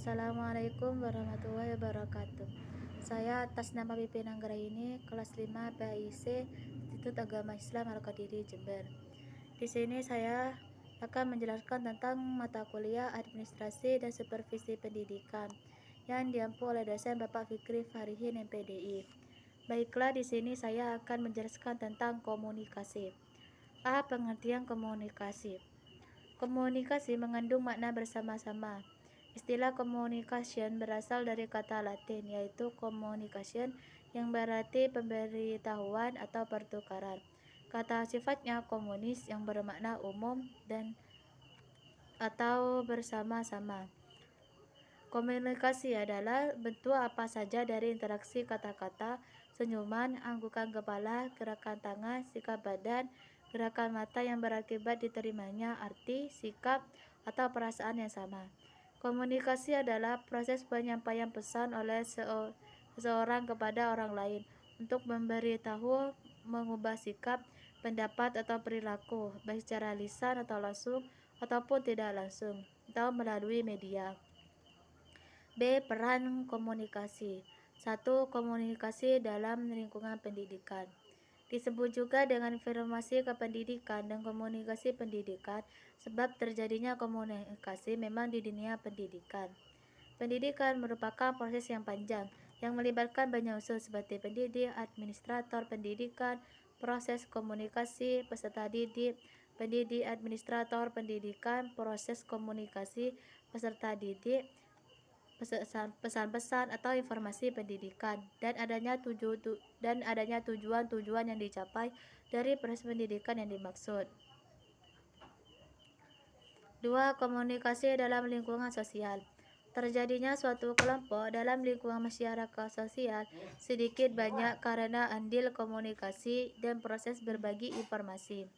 Assalamualaikum warahmatullahi wabarakatuh. Saya atas nama Pipin Anggraini, kelas 5 PAIC, Institut Agama Islam Al-Qadiri, Jember. Di sini saya akan menjelaskan tentang mata kuliah Administrasi dan Supervisi Pendidikan yang diampu oleh dosen Bapak Fikri Farihin MPDI. Baiklah, di sini saya akan menjelaskan tentang komunikasi. A. Pengertian komunikasi. Komunikasi mengandung makna bersama-sama. Istilah communication berasal dari kata Latin, yaitu communication, yang berarti pemberitahuan atau pertukaran. Kata sifatnya komunis, yang bermakna umum dan atau bersama-sama. Komunikasi adalah bentuk apa saja dari interaksi kata-kata, senyuman, anggukan kepala, gerakan tangan, sikap badan, gerakan mata yang berakibat diterimanya arti, sikap, atau perasaan yang sama. Komunikasi adalah proses penyampaian pesan oleh seseorang kepada orang lain untuk memberitahu, mengubah sikap, pendapat, atau perilaku, baik secara lisan atau langsung ataupun tidak langsung, atau melalui media. B. Peran komunikasi. 1. Komunikasi dalam lingkungan pendidikan. Disebut juga dengan informasi kependidikan dan komunikasi pendidikan sebab terjadinya komunikasi memang di dunia pendidikan. Pendidikan merupakan proses yang panjang yang melibatkan banyak unsur seperti pendidik, administrator pendidikan, proses komunikasi, peserta didik, pendidik, administrator pendidikan, proses komunikasi, peserta didik, pesan-pesan atau informasi pendidikan, dan adanya tujuan-tujuan yang dicapai dari proses pendidikan yang dimaksud. 2. Komunikasi dalam lingkungan sosial. Terjadinya suatu kelompok dalam lingkungan masyarakat sosial sedikit banyak karena andil komunikasi dan proses berbagi informasi.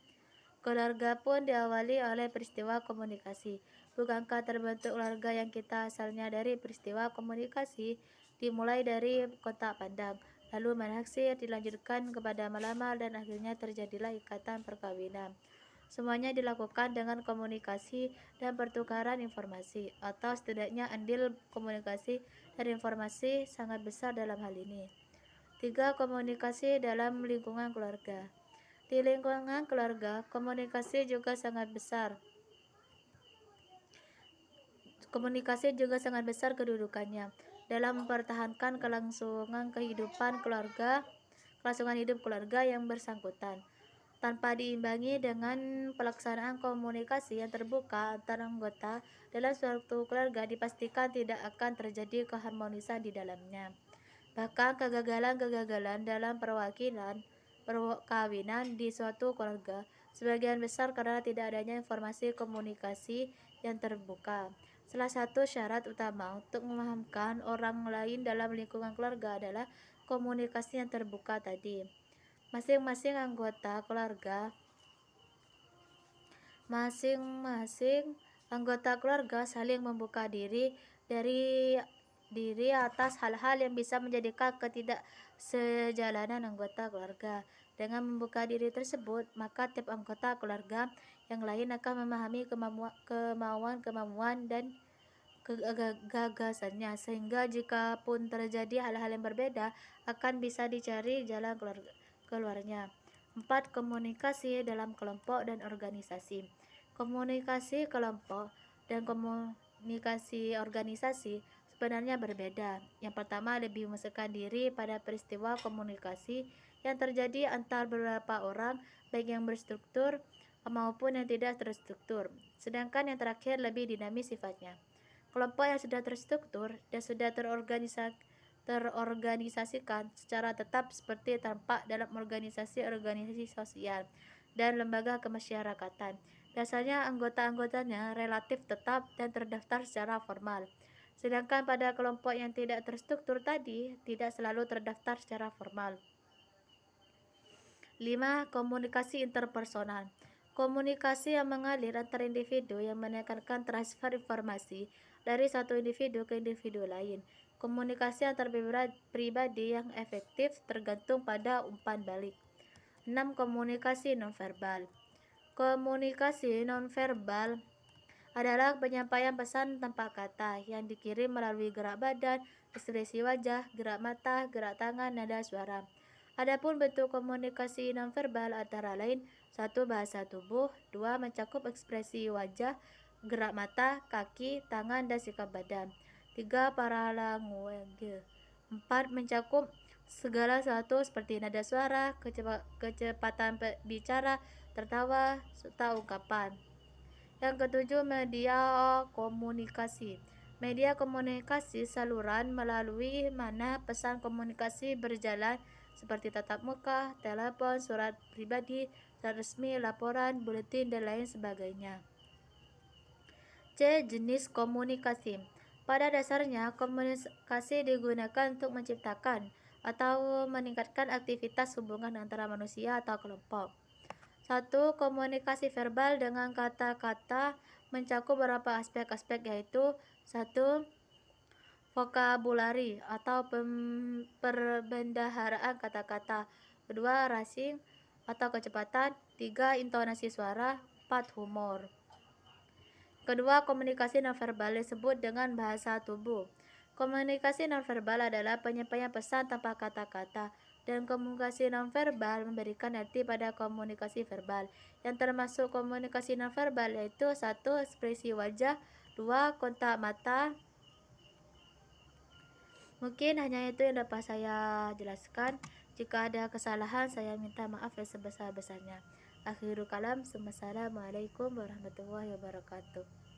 Keluarga pun diawali oleh peristiwa komunikasi. Bukankah terbentuk keluarga yang kita asalnya dari peristiwa komunikasi, dimulai dari kontak pandang, lalu menaksir, dilanjutkan kepada melamar, dan akhirnya terjadilah ikatan perkawinan. Semuanya dilakukan dengan komunikasi dan pertukaran informasi, atau setidaknya andil komunikasi dan informasi sangat besar dalam hal ini. 3. Komunikasi dalam lingkungan keluarga. Di lingkungan keluarga, komunikasi juga sangat besar kedudukannya dalam mempertahankan kelangsungan hidup keluarga yang bersangkutan. Tanpa diimbangi dengan pelaksanaan komunikasi yang terbuka antar anggota dalam suatu keluarga, dipastikan tidak akan terjadi keharmonisan di dalamnya. Bahkan kegagalan dalam perkawinan di suatu keluarga sebagian besar karena tidak adanya informasi komunikasi yang terbuka. Salah satu syarat utama untuk memahamkan orang lain dalam lingkungan keluarga adalah komunikasi yang terbuka tadi. Masing-masing anggota keluarga saling membuka diri atas hal-hal yang bisa menjadikan ketidaksejalanan anggota keluarga. Dengan membuka diri tersebut, maka tiap anggota keluarga yang lain akan memahami kemauan dan gagasannya, sehingga jika pun terjadi hal-hal yang berbeda, akan bisa dicari jalan keluarnya. 4. Komunikasi dalam kelompok dan organisasi. Komunikasi kelompok dan komunikasi organisasi sebenarnya berbeda. Yang pertama, lebih memasukkan diri pada peristiwa komunikasi yang terjadi antar beberapa orang, baik yang berstruktur maupun yang tidak terstruktur. Sedangkan yang terakhir lebih dinamis sifatnya. Kelompok yang sudah terstruktur dan sudah terorganisasikan secara tetap seperti tampak dalam organisasi sosial dan lembaga kemasyarakatan. Biasanya anggota-anggotanya relatif tetap dan terdaftar secara formal. Sedangkan pada kelompok yang tidak terstruktur tadi, tidak selalu terdaftar secara formal. 5. Komunikasi interpersonal. Komunikasi yang mengalir antar individu yang menekankan transfer informasi dari satu individu ke individu lain. Komunikasi antar pribadi yang efektif tergantung pada umpan balik. 6. Komunikasi nonverbal. Komunikasi nonverbal adalah penyampaian pesan tanpa kata yang dikirim melalui gerak badan, ekspresi wajah, gerak mata, gerak tangan, nada suara. Adapun bentuk komunikasi nonverbal antara lain: 1. Bahasa tubuh, 2. Mencakup ekspresi wajah, gerak mata, kaki, tangan, dan sikap badan, 3. Paralanguage, 4. Mencakup segala sesuatu seperti nada suara, kecepatan bicara, tertawa, serta ungkapan. Yang ketujuh, media komunikasi. Media komunikasi saluran melalui mana pesan komunikasi berjalan seperti tatap muka, telepon, surat pribadi, surat resmi, laporan, buletin, dan lain sebagainya. C. Jenis komunikasi. Pada dasarnya, komunikasi digunakan untuk menciptakan atau meningkatkan aktivitas hubungan antara manusia atau kelompok. 1. Komunikasi verbal dengan kata-kata mencakup beberapa aspek-aspek, yaitu 1. Vokabulari atau perbendaharaan kata-kata, 2. Racing atau kecepatan, 3. Intonasi suara, 4. Humor. Kedua, komunikasi nonverbal disebut dengan bahasa tubuh. Komunikasi nonverbal adalah penyampaian pesan tanpa kata-kata, dan komunikasi nonverbal memberikan arti pada komunikasi verbal. Yang termasuk komunikasi nonverbal yaitu 1. Ekspresi wajah, 2. Kontak mata. Mungkin hanya itu yang dapat saya jelaskan. Jika ada kesalahan, saya minta maaf yang sebesar-besarnya. Akhirul kalam, Assalamualaikum warahmatullahi wabarakatuh.